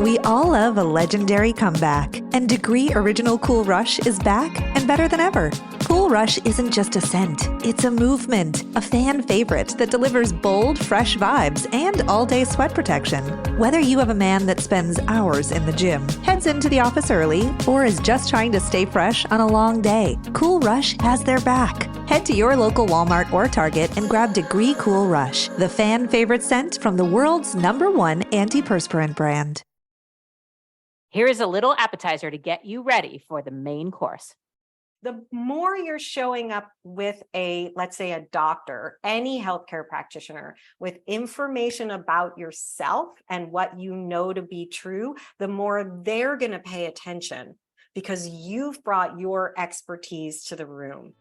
We all love a legendary comeback, and Degree Original Cool Rush is back and better than ever. Cool Rush isn't just a scent, it's a movement, a fan favorite that delivers bold, fresh vibes and all-day sweat protection. Whether you have a man that spends hours in the gym, heads into the office early, or is just trying to stay fresh on a long day, Cool Rush has their back. Head to your local Walmart or Target and grab Degree Cool Rush, the fan favorite scent from the world's #1 antiperspirant brand. Here is a little appetizer to get you ready for the main course. The more you're showing up with let's say a doctor, any healthcare practitioner, with information about yourself and what you know to be true, the more they're going to pay attention because you've brought your expertise to the room.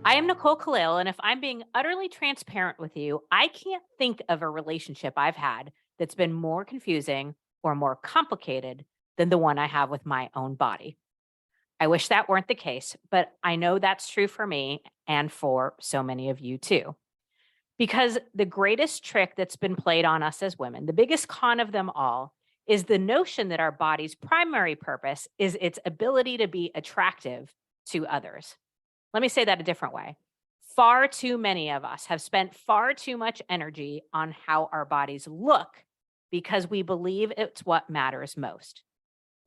I am Nicole Khalil, and if I'm being utterly transparent with you, I can't think of a relationship I've had that's been more confusing or more complicated than the one I have with my own body. I wish that weren't the case, but I know that's true for me and for so many of you too. Because the greatest trick that's been played on us as women, the biggest con of them all, is the notion that our body's primary purpose is its ability to be attractive to others. Let me say that a different way. Far too many of us have spent far too much energy on how our bodies look because we believe it's what matters most.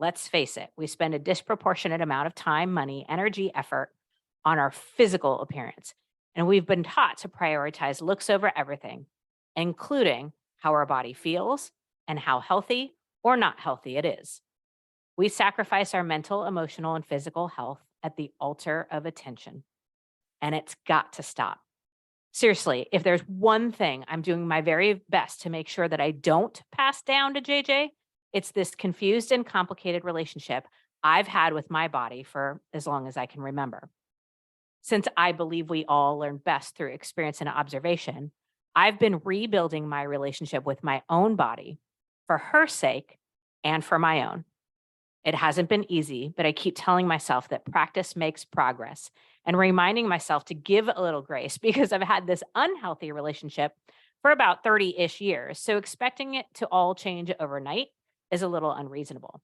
Let's face it, we spend a disproportionate amount of time, money, energy, effort on our physical appearance. And we've been taught to prioritize looks over everything, including how our body feels and how healthy or not healthy it is. We sacrifice our mental, emotional, and physical health at the altar of attention. And it's got to stop. Seriously, if there's one thing I'm doing my very best to make sure that I don't pass down to JJ, it's this confused and complicated relationship I've had with my body for as long as I can remember. Since I believe we all learn best through experience and observation, I've been rebuilding my relationship with my own body for her sake and for my own. It hasn't been easy, but I keep telling myself that practice makes progress and reminding myself to give a little grace because I've had this unhealthy relationship for about 30-ish years. So expecting it to all change overnight is a little unreasonable.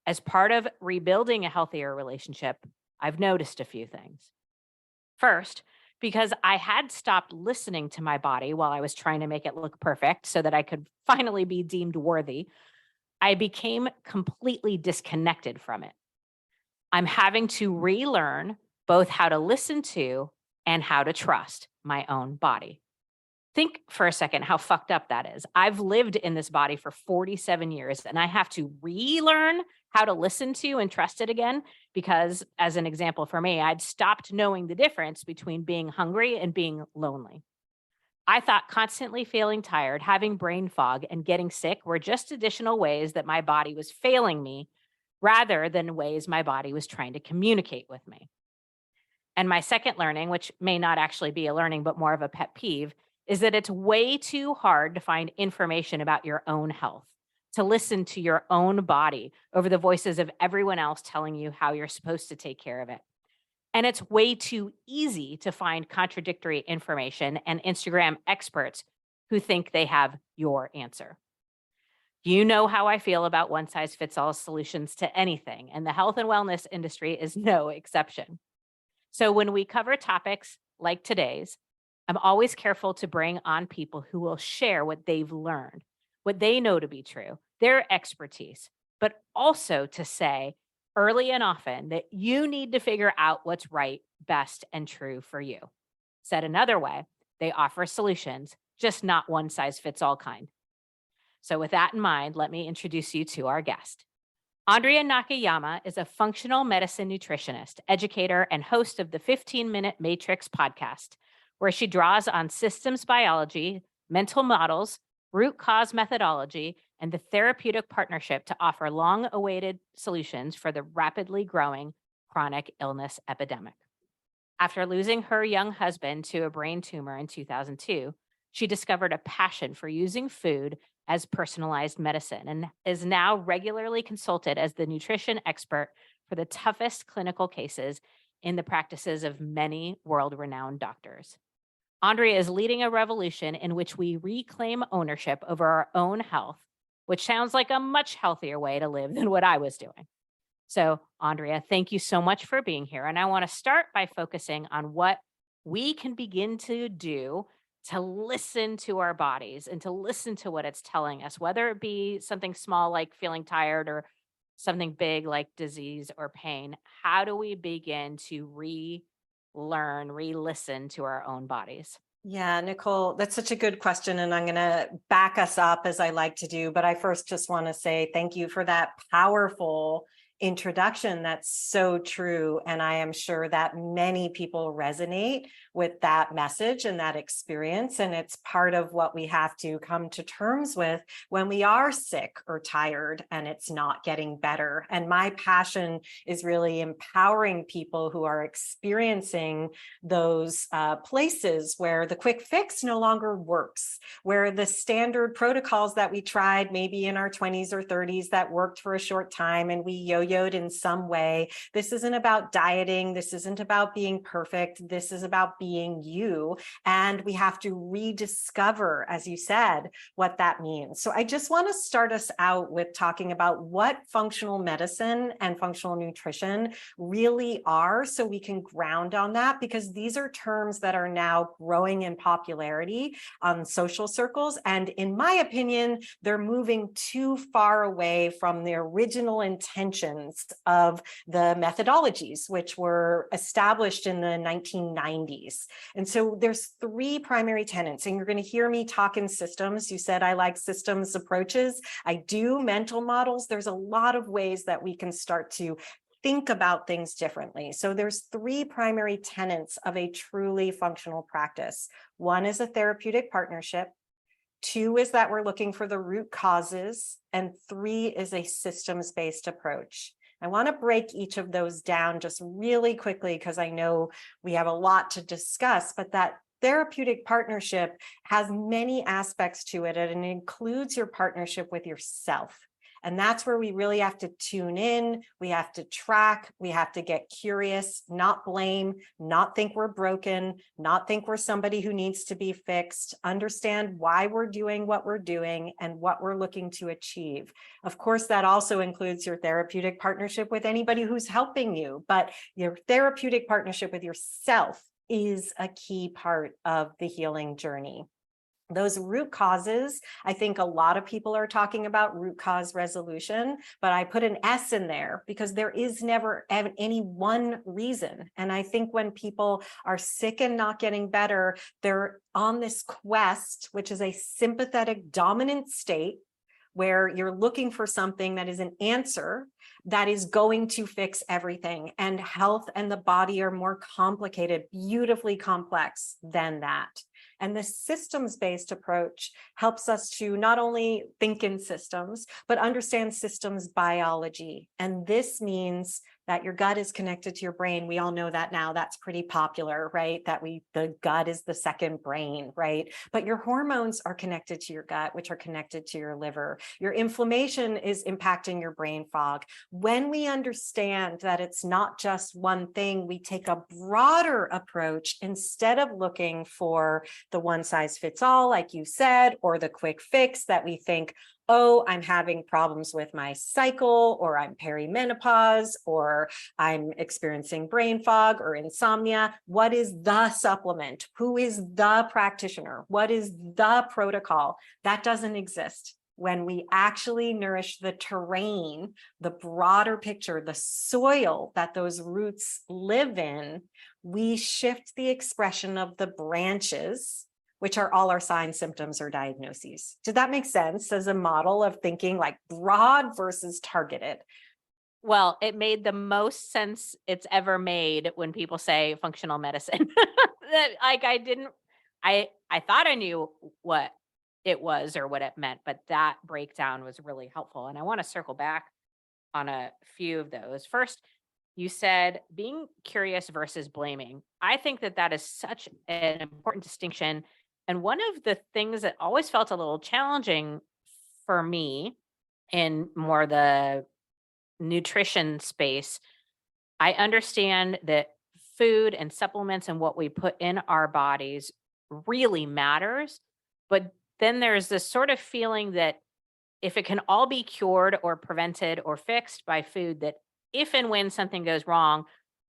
As part of rebuilding a healthier relationship, I've noticed a few things. First, because I had stopped listening to my body while I was trying to make it look perfect so that I could finally be deemed worthy, I became completely disconnected from it. I'm having to relearn both how to listen to and how to trust my own body. Think for a second how fucked up that is. I've lived in this body for 47 years and I have to relearn how to listen to and trust it again because, as an example for me, I'd stopped knowing the difference between being hungry and being lonely. I thought constantly feeling tired, having brain fog, and getting sick were just additional ways that my body was failing me rather than ways my body was trying to communicate with me. And my second learning, which may not actually be a learning, but more of a pet peeve, is that it's way too hard to find information about your own health, to listen to your own body over the voices of everyone else telling you how you're supposed to take care of it. And it's way too easy to find contradictory information and Instagram experts who think they have your answer. You know how I feel about one-size-fits-all solutions to anything, and the health and wellness industry is no exception. So when we cover topics like today's, I'm always careful to bring on people who will share what they've learned, what they know to be true, their expertise, but also to say, early and often, that you need to figure out what's right, best, and true for you. Said another way, they offer solutions, just not one size fits all kind. So with that in mind, let me introduce you to our guest. Andrea Nakayama is a functional medicine nutritionist, educator, and host of the 15-Minute Matrix podcast, where she draws on systems biology, mental models, root cause methodology, and the therapeutic partnership to offer long-awaited solutions for the rapidly growing chronic illness epidemic. After losing her young husband to a brain tumor in 2002, she discovered a passion for using food as personalized medicine and is now regularly consulted as the nutrition expert for the toughest clinical cases in the practices of many world-renowned doctors. Andrea is leading a revolution in which we reclaim ownership over our own health, which sounds like a much healthier way to live than what I was doing. So, Andrea, thank you so much for being here. And I want to start by focusing on what we can begin to do to listen to our bodies and to listen to what it's telling us, whether it be something small like feeling tired or something big like disease or pain. How do we begin to relearn, re-listen to our own bodies? Yeah, Nicole, that's such a good question. And I'm going to back us up as I like to do. But I first just want to say thank you for that powerful introduction. That's so true. And I am sure that many people resonate with that message and that experience. And it's part of what we have to come to terms with when we are sick or tired and it's not getting better. And my passion is really empowering people who are experiencing those places where the quick fix no longer works, where the standard protocols that we tried maybe in our 20s or 30s that worked for a short time and we yo-yoed in some way. This isn't about dieting. This isn't about being perfect. This is about being you. And we have to rediscover, as you said, what that means. So I just want to start us out with talking about what functional medicine and functional nutrition really are so we can ground on that, because these are terms that are now growing in popularity on social circles. And in my opinion, they're moving too far away from the original intentions of the methodologies, which were established in the 1990s. And so there's three primary tenets, and you're going to hear me talk in systems. You said I like systems approaches. I do mental models. There's a lot of ways that we can start to think about things differently. So there's three primary tenets of a truly functional practice. One is a therapeutic partnership. Two is that we're looking for the root causes. And three is a systems-based approach. I want to break each of those down just really quickly because I know we have a lot to discuss, but that therapeutic partnership has many aspects to it, and it includes your partnership with yourself. And that's where we really have to tune in. We have to track. We have to get curious, not blame, not think we're broken, not think we're somebody who needs to be fixed, understand why we're doing what we're doing and what we're looking to achieve. Of course, that also includes your therapeutic partnership with anybody who's helping you, but your therapeutic partnership with yourself is a key part of the healing journey. Those root causes, I think a lot of people are talking about root cause resolution, but I put an S in there because there is never any one reason. And I think when people are sick and not getting better, they're on this quest, which is a sympathetic dominant state, where you're looking for something that is an answer that is going to fix everything. And health and the body are more complicated, beautifully complex than that. And the systems-based approach helps us to not only think in systems, but understand systems biology. And this means that your gut is connected to your brain. We all know that now. That's pretty popular, right? That the gut is the second brain, right? But your hormones are connected to your gut, which are connected to your liver. Your inflammation is impacting your brain fog. When we understand that it's not just one thing, we take a broader approach instead of looking for the one size fits all, like you said, or the quick fix that we think, oh, I'm having problems with my cycle, or I'm perimenopause, or I'm experiencing brain fog or insomnia. What is the supplement? Who is the practitioner? What is the protocol? That doesn't exist. When we actually nourish the terrain, the broader picture, the soil that those roots live in, we shift the expression of the branches, which are all our signs, symptoms, or diagnoses. Did that make sense as a model of thinking like broad versus targeted? Well, it made the most sense it's ever made when people say functional medicine. Like I thought I knew what it was or what it meant, but that breakdown was really helpful. And I want to circle back on a few of those. First, you said being curious versus blaming. I think that is such an important distinction. And one of the things that always felt a little challenging for me in more the nutrition space, I understand that food and supplements and what we put in our bodies really matters. But then there's this sort of feeling that if it can all be cured or prevented or fixed by food, that if and when something goes wrong,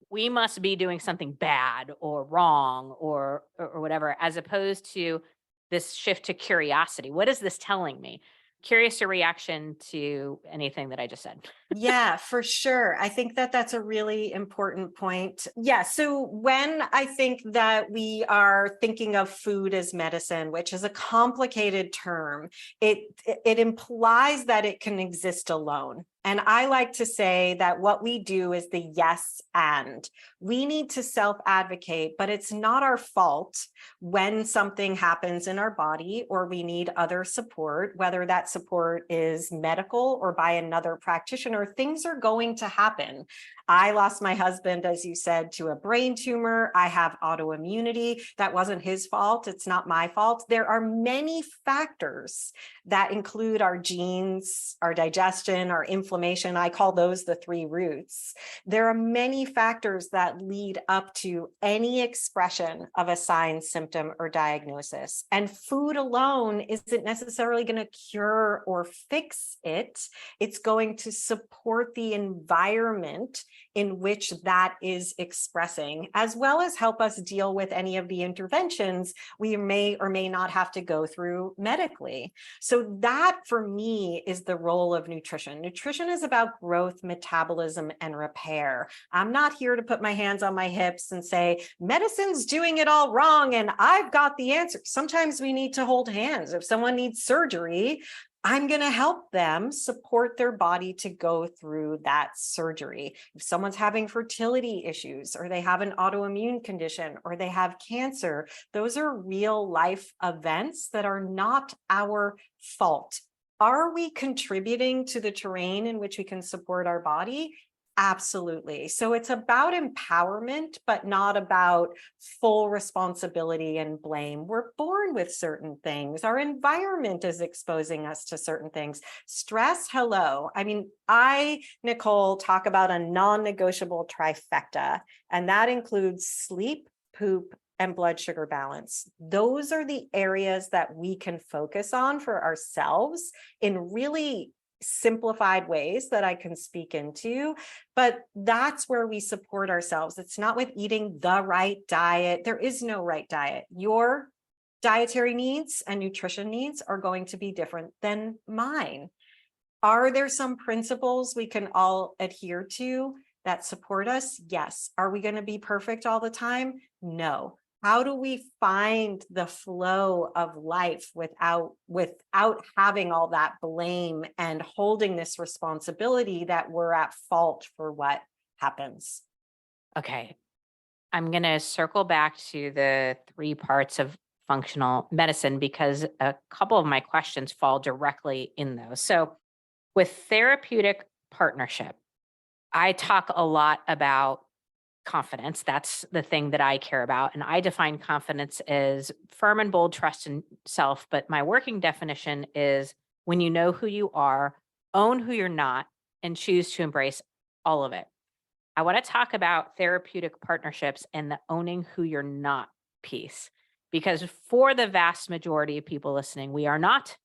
we must be doing something bad or wrong or whatever, as opposed to this shift to curiosity. What is this telling me? Curious your reaction to anything that I just said. Yeah, for sure. I think that that's a really important point. Yeah. So when I think that we are thinking of food as medicine, which is a complicated term, it implies that it can exist alone. And I like to say that what we do is the yes and. We need to self-advocate, but it's not our fault when something happens in our body or we need other support, whether that support is medical or by another practitioner. Things are going to happen. I lost my husband, as you said, to a brain tumor. I have autoimmunity. That wasn't his fault. It's not my fault. There are many factors that include our genes, our digestion, our inflammation. I call those the three roots. There are many factors that lead up to any expression of a sign, symptom, or diagnosis. And food alone isn't necessarily going to cure or fix it. It's going to support the environment in which that is expressing, as well as help us deal with any of the interventions we may or may not have to go through medically. So that, for me, is the role of nutrition. Nutrition is about growth, metabolism, and repair. I'm not here to put my hands on my hips and say, medicine's doing it all wrong and I've got the answer. Sometimes we need to hold hands. If someone needs surgery, I'm going to help them support their body to go through that surgery. If someone's having fertility issues, or they have an autoimmune condition, or they have cancer, those are real life events that are not our fault. Are we contributing to the terrain in which we can support our body? Absolutely. So it's about empowerment, but not about full responsibility and blame. We're born with certain things. Our environment is exposing us to certain things. Stress, hello. I mean, Nicole, talk about a non-negotiable trifecta, and that includes sleep, poop, and blood sugar balance. Those are the areas that we can focus on for ourselves in really simplified ways that I can speak into, but that's where we support ourselves. It's not with eating the right diet. There is no right diet. Your dietary needs and nutrition needs are going to be different than mine. Are there some principles we can all adhere to that support us? Yes. Are we going to be perfect all the time? No. How do we find the flow of life without having all that blame and holding this responsibility that we're at fault for what happens? Okay. I'm going to circle back to the 3 parts of functional medicine because a couple of my questions fall directly in those. So with therapeutic partnership, I talk a lot about confidence. That's the thing that I care about. And I define confidence as firm and bold trust in self. But my working definition is when you know who you are, own who you're not, and choose to embrace all of it. I want to talk about therapeutic partnerships and the owning who you're not piece. Because for the vast majority of people listening, we are not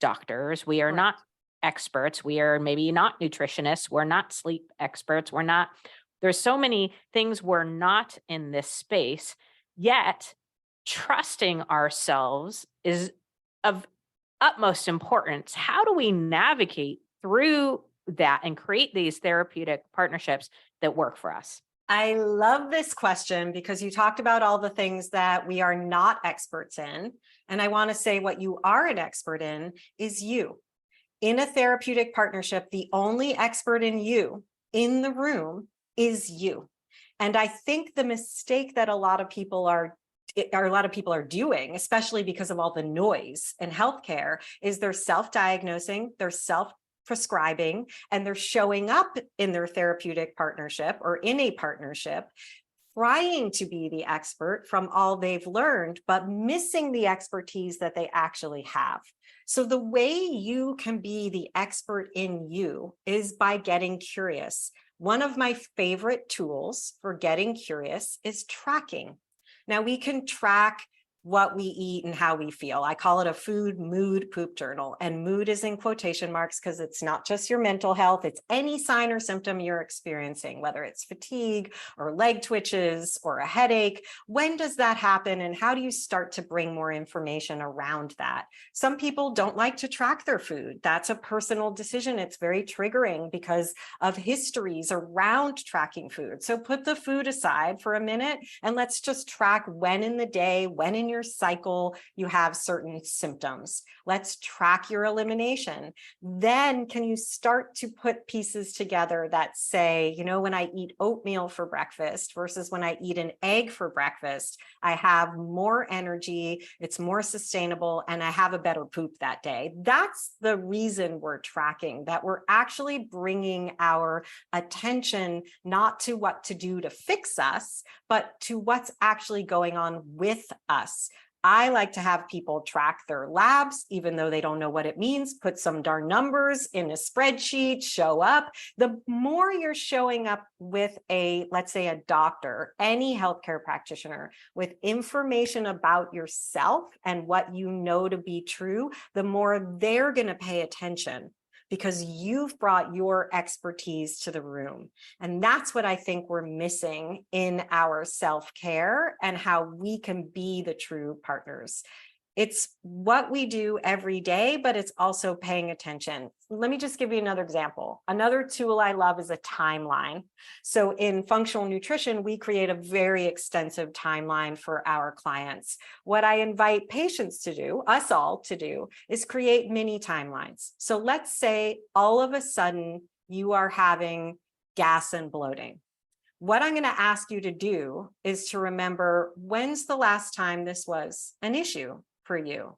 doctors. We are not experts. We are maybe not nutritionists. We're not sleep experts. There's so many things we're not in this space, yet trusting ourselves is of utmost importance. How do we navigate through that and create these therapeutic partnerships that work for us? I love this question because you talked about all the things that we are not experts in. And I want to say what you are an expert in is you. In a therapeutic partnership, the only expert in you in the room is you. And I think the mistake that a lot of people are doing, especially because of all the noise in healthcare, is they're self-diagnosing, they're self-prescribing, and they're showing up in their therapeutic partnership or in a partnership trying to be the expert from all they've learned, but missing the expertise that they actually have. So the way you can be the expert in you is by getting curious. One of my favorite tools for getting curious is tracking. Now, we can track what we eat and how we feel. I call it a food, mood, poop journal. And mood is in quotation marks because it's not just your mental health, it's any sign or symptom you're experiencing, whether it's fatigue or leg twitches or a headache. When does that happen? And how do you start to bring more information around that? Some people don't like to track their food. That's a personal decision. It's very triggering because of histories around tracking food. So put the food aside for a minute and let's just track when in the day, when in your cycle you have certain symptoms. Let's track your elimination. Then can you start to put pieces together that say, when I eat oatmeal for breakfast versus when I eat an egg for breakfast, I have more energy, it's more sustainable, and I have a better poop that day. That's the reason we're tracking, that we're actually bringing our attention not to what to do to fix us, but to what's actually going on with us. I like to have people track their labs, even though they don't know what it means, put some darn numbers in a spreadsheet, show up. The more you're showing up with let's say a doctor, any healthcare practitioner, with information about yourself and what you know to be true, the more they're going to pay attention, because you've brought your expertise to the room. And that's what I think we're missing in our self-care and how we can be the true partners. It's what we do every day, but it's also paying attention. Let me just give you another example. Another tool I love is a timeline. So in functional nutrition, we create a very extensive timeline for our clients. What I invite patients to do, us all to do, is create mini timelines. So let's say all of a sudden you are having gas and bloating. What I'm going to ask you to do is to remember, when's the last time this was an issue for you?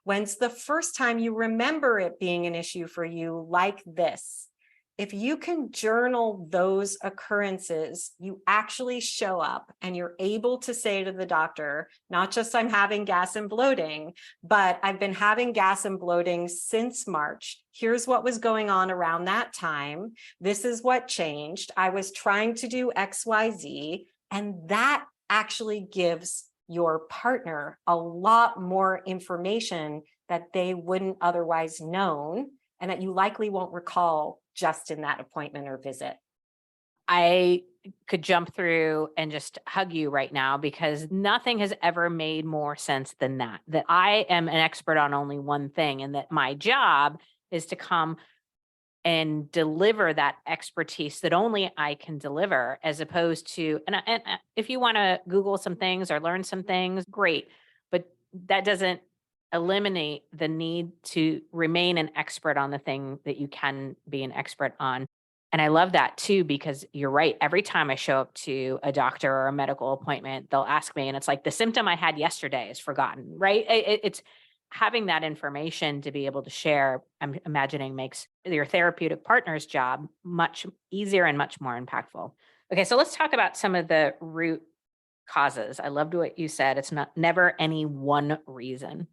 When's the first time you remember it being an issue for you like this? If you can journal those occurrences, you actually show up and you're able to say to the doctor, not just I'm having gas and bloating, but I've been having gas and bloating since March. Here's what was going on around that time. This is what changed. I was trying to do XYZ, and that actually gives your partner a lot more information that they wouldn't otherwise known, and that you likely won't recall just in that appointment or visit. I could jump through and just hug you right now, because nothing has ever made more sense than that I am an expert on only one thing, and that my job is to come and deliver that expertise that only I can deliver, as opposed to, and if you want to Google some things or learn some things, great, but that doesn't eliminate the need to remain an expert on the thing that you can be an expert on. And I love that too, because you're right. Every time I show up to a doctor or a medical appointment, they'll ask me, and it's like the symptom I had yesterday is forgotten, right? It's having that information to be able to share, I'm imagining, makes your therapeutic partner's job much easier and much more impactful. Okay, so let's talk about some of the root causes. I loved what you said. It's never any one reason.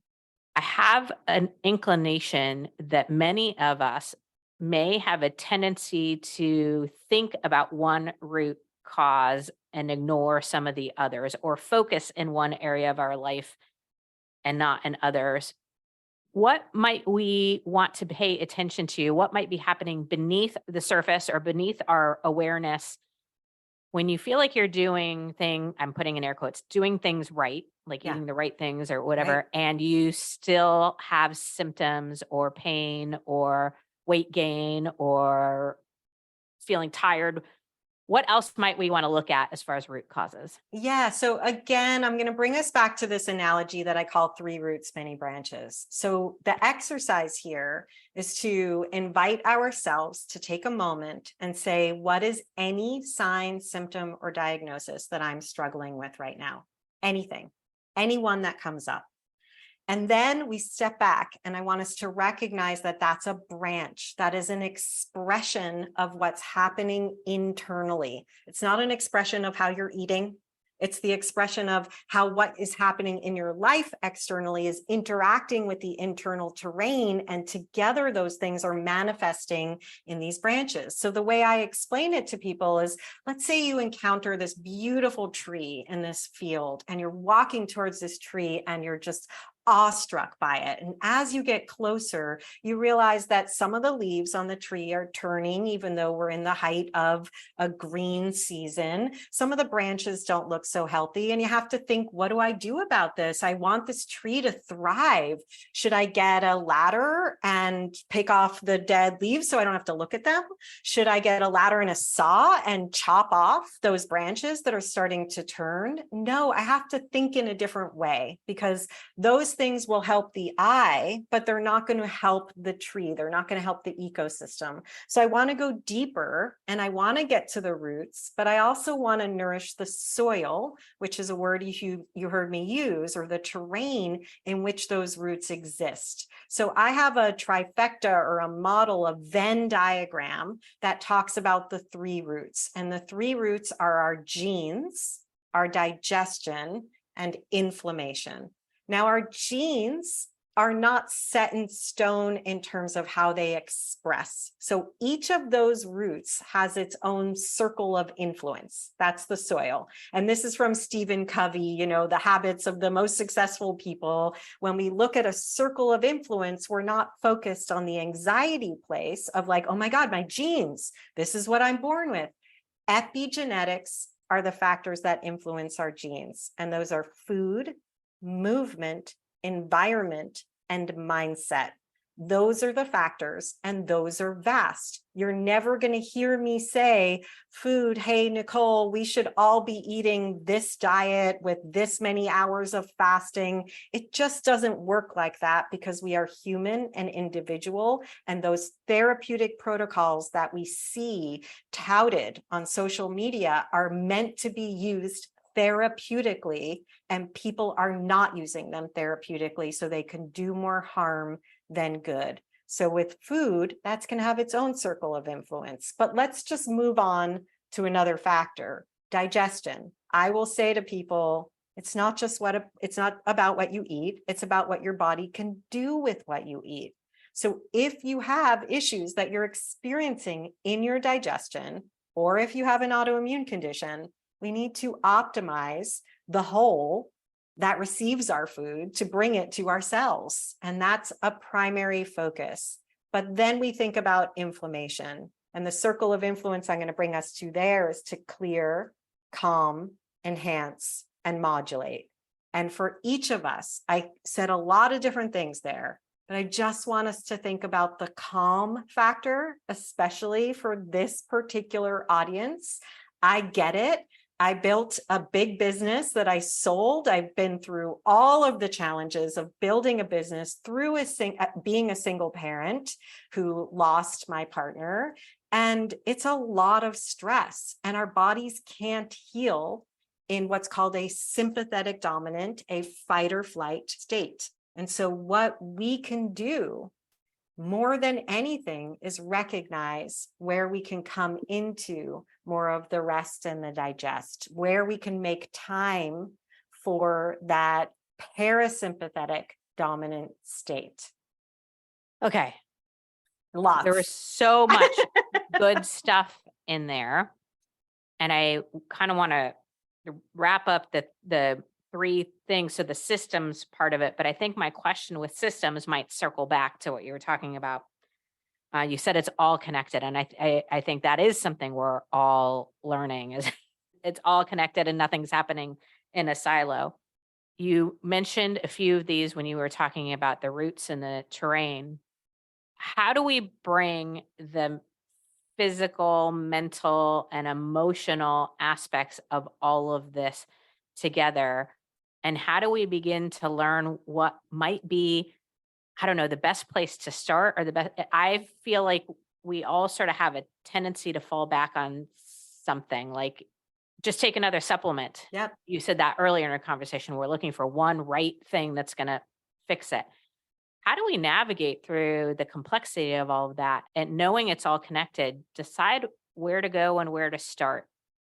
I have an inclination that many of us may have a tendency to think about one root cause and ignore some of the others, or focus in one area of our life and not in others. What might we want to pay attention to? What might be happening beneath the surface or beneath our awareness when you feel like you're I'm putting in air quotes, doing things right, like Yeah. eating the right things or whatever, Right. and you still have symptoms or pain or weight gain or feeling tired? What else might we want to look at as far as root causes? Yeah. So again, I'm going to bring us back to this analogy that I call 3 roots, many branches. So the exercise here is to invite ourselves to take a moment and say, what is any sign, symptom, or diagnosis that I'm struggling with right now? Anything, anyone that comes up. And then we step back, and I want us to recognize that that's a branch. That is an expression of what's happening internally. It's not an expression of how you're eating. It's the expression of how what is happening in your life externally is interacting with the internal terrain, and together those things are manifesting in these branches. So the way I explain it to people is, let's say you encounter this beautiful tree in this field and you're walking towards this tree and you're just awestruck by it. And as you get closer, you realize that some of the leaves on the tree are turning, even though we're in the height of a green season. Some of the branches don't look so healthy, and you have to think, what do I do about this? I want this tree to thrive. Should I get a ladder and pick off the dead leaves so I don't have to look at them? Should I get a ladder and a saw and chop off those branches that are starting to turn? No, I have to think in a different way, because those things will help the eye, but they're not going to help the tree. They're not going to help the ecosystem. So I want to go deeper and I want to get to the roots, but I also want to nourish the soil, which is a word you heard me use, or the terrain in which those roots exist. So I have a trifecta, or a model, a Venn diagram that talks about the three roots. And the three roots are our genes, our digestion, and inflammation. Now, our genes are not set in stone in terms of how they express. So each of those roots has its own circle of influence. That's the soil. And this is from Stephen Covey, The Habits of the Most Successful People. When we look at a circle of influence, we're not focused on the anxiety place of like, oh my God, my genes, this is what I'm born with. Epigenetics are the factors that influence our genes. And those are food, movement, environment, and mindset. Those are the factors, and those are vast. You're never going to hear me say, food, hey, Nicole, we should all be eating this diet with this many hours of fasting. It just doesn't work like that, because we are human and individual, and those therapeutic protocols that we see touted on social media are meant to be used therapeutically, and people are not using them therapeutically, so they can do more harm than good. So with food, that's going to have its own circle of influence. But let's just move on to another factor, digestion. I will say to people, it's not about what you eat, it's about what your body can do with what you eat. So if you have issues that you're experiencing in your digestion, or if you have an autoimmune condition, we need to optimize the whole that receives our food to bring it to our cells. And that's a primary focus. But then we think about inflammation, and the circle of influence I'm going to bring us to there is to clear, calm, enhance, and modulate. And for each of us, I said a lot of different things there, but I just want us to think about the calm factor, especially for this particular audience. I get it. I built a big business that I sold. I've been through all of the challenges of building a business through being a single parent who lost my partner. And it's a lot of stress, and our bodies can't heal in what's called a sympathetic dominant, a fight or flight state. And so what we can do more than anything is recognize where we can come into more of the rest and the digest, where we can make time for that parasympathetic dominant state. Okay. Lots. There was so much good stuff in there. And I kind of want to wrap up the three things. So the systems part of it, but I think my question with systems might circle back to what you were talking about. You said it's all connected. And I think that is something we're all learning, is it's all connected and nothing's happening in a silo. You mentioned a few of these when you were talking about the roots and the terrain. How do we bring the physical, mental, and emotional aspects of all of this together? And how do we begin to learn what might be, I don't know, the best place to start, or the best? I feel like we all sort of have a tendency to fall back on something, like just take another supplement. Yep. You said that earlier in our conversation. We're looking for one right thing that's going to fix it. How do we navigate through the complexity of all of that, and knowing it's all connected, decide where to go and where to start?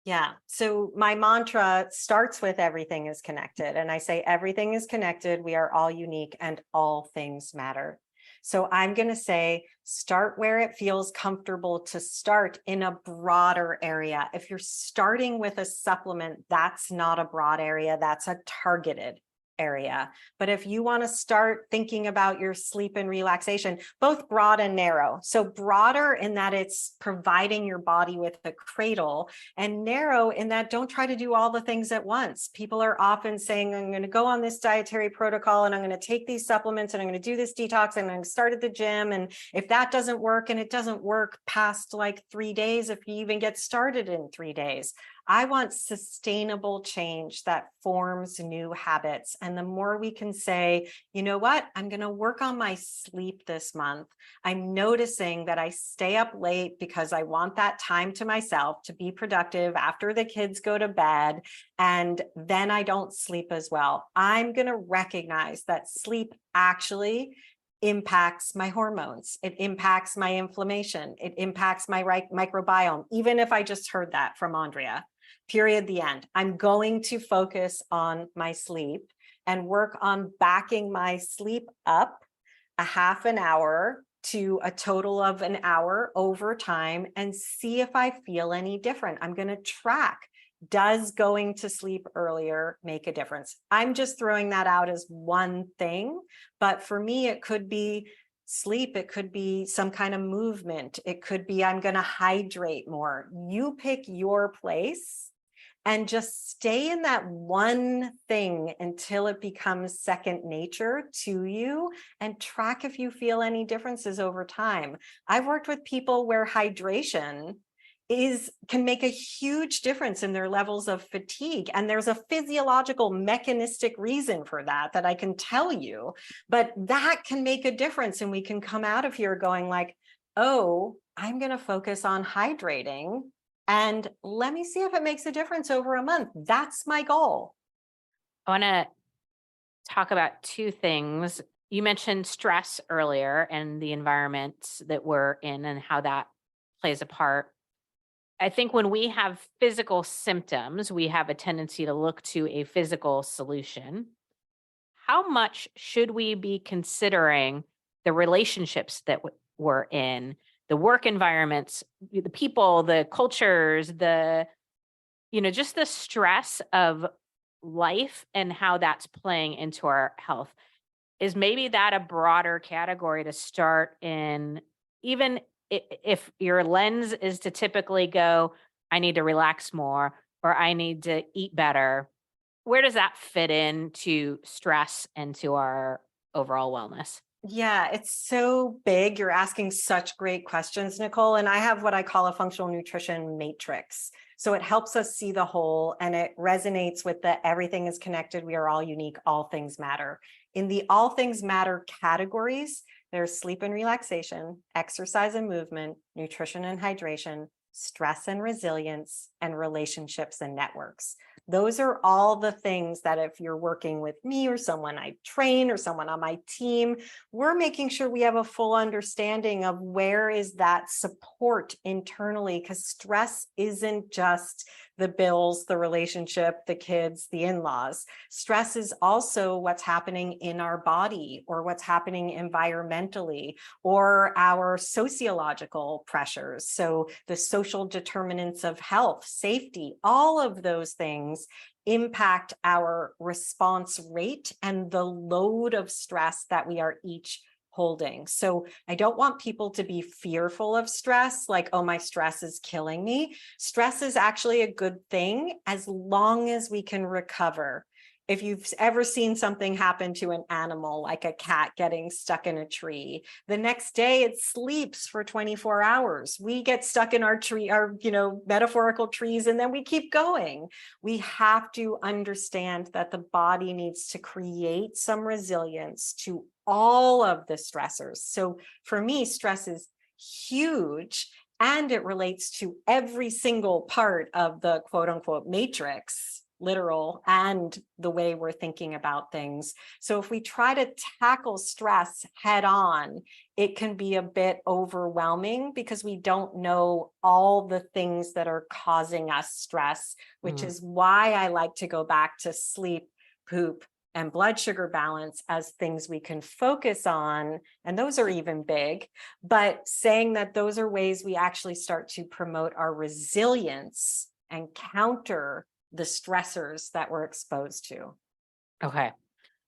Yeah. So my mantra starts with everything is connected. And I say everything is connected. We are all unique and all things matter. So I'm going to say start where it feels comfortable to start in a broader area. If you're starting with a supplement, that's not a broad area, that's a targeted area. But if you want to start thinking about your sleep and relaxation, both broad and narrow. So broader in that it's providing your body with a cradle, and narrow in that don't try to do all the things at once. People are often saying, I'm going to go on this dietary protocol and I'm going to take these supplements and I'm going to do this detox and I'm going to start at the gym. And if that doesn't work, and it doesn't work past like 3 days, if you even get started in 3 days, I want sustainable change that forms new habits. And the more we can say, you know what, I'm going to work on my sleep this month. I'm noticing that I stay up late because I want that time to myself to be productive after the kids go to bed. And then I don't sleep as well. I'm going to recognize that sleep actually impacts my hormones. It impacts my inflammation. It impacts my microbiome. Even if I just heard that from Andrea. Period, the end. I'm going to focus on my sleep and work on backing my sleep up a half an hour to a total of an hour over time and see if I feel any different. I'm going to track. Does going to sleep earlier make a difference? I'm just throwing that out as one thing, but for me, it could be sleep. It could be some kind of movement. It could be I'm going to hydrate more. You pick your place and just stay in that one thing until it becomes second nature to you, and track if you feel any differences over time. I've worked with people where hydration can make a huge difference in their levels of fatigue. And there's a physiological mechanistic reason for that I can tell you, but that can make a difference. And we can come out of here going like, oh, I'm going to focus on hydrating. And let me see if it makes a difference over a month. That's my goal. I want to talk about two things. You mentioned stress earlier and the environment that we're in and how that plays a part. I think when we have physical symptoms, we have a tendency to look to a physical solution. How much should we be considering the relationships that we're in, the work environments, the people, the cultures, just the stress of life and how that's playing into our health? Is maybe that a broader category to start in, even if your lens is to typically go, I need to relax more or I need to eat better? Where does that fit into stress and to our overall wellness? Yeah, it's so big. You're asking such great questions, Nicole. And I have what I call a functional nutrition matrix. So it helps us see the whole, and it resonates with the everything is connected. We are all unique. All things matter. In the all things matter categories, there's sleep and relaxation, exercise and movement, nutrition and hydration, stress and resilience, and relationships and networks. Those are all the things that if you're working with me or someone I train or someone on my team, we're making sure we have a full understanding of where is that support internally, because stress isn't just the bills, the relationship, the kids, the in-laws. Stress is also what's happening in our body or what's happening environmentally or our sociological pressures. So the social determinants of health, safety, all of those things impact our response rate and the load of stress that we are each holding. So I don't want people to be fearful of stress, like, oh, my stress is killing me. Stress is actually a good thing as long as we can recover. If you've ever seen something happen to an animal, like a cat getting stuck in a tree, the next day it sleeps for 24 hours. We get stuck in our tree, our metaphorical trees, and then we keep going. We have to understand that the body needs to create some resilience to all of the stressors. So for me, stress is huge, and it relates to every single part of the quote unquote matrix. literal and the way we're thinking about things. So if we try to tackle stress head on, it can be a bit overwhelming because we don't know all the things that are causing us stress, which is why I like to go back to sleep, poop, and blood sugar balance as things we can focus on. And those are even big, but saying that those are ways we actually start to promote our resilience and counter the stressors that we're exposed to. Okay.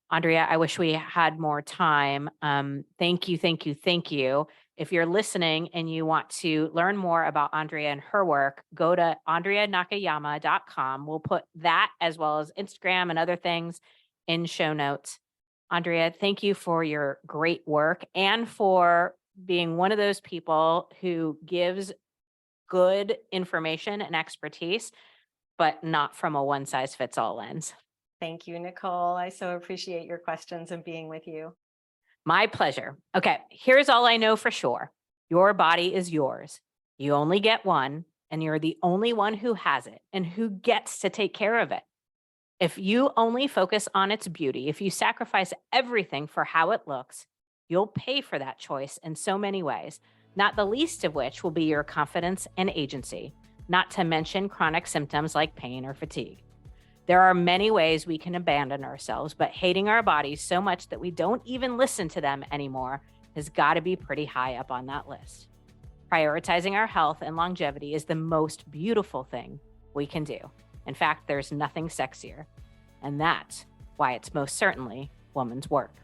Andrea, I wish we had more time. Thank you, thank you, thank you. If you're listening and you want to learn more about Andrea and her work, go to andreanakayama.com. We'll put that as well as Instagram and other things in show notes. Andrea, thank you for your great work and for being one of those people who gives good information and expertise, but not from a one-size-fits-all lens. Thank you, Nicole. I so appreciate your questions and being with you. My pleasure. Okay, here's all I know for sure. Your body is yours. You only get one, and you're the only one who has it and who gets to take care of it. If you only focus on its beauty, if you sacrifice everything for how it looks, you'll pay for that choice in so many ways, not the least of which will be your confidence and agency, not to mention chronic symptoms like pain or fatigue. There are many ways we can abandon ourselves, but hating our bodies so much that we don't even listen to them anymore has got to be pretty high up on that list. Prioritizing our health and longevity is the most beautiful thing we can do. In fact, there's nothing sexier. And that's why it's most certainly woman's work.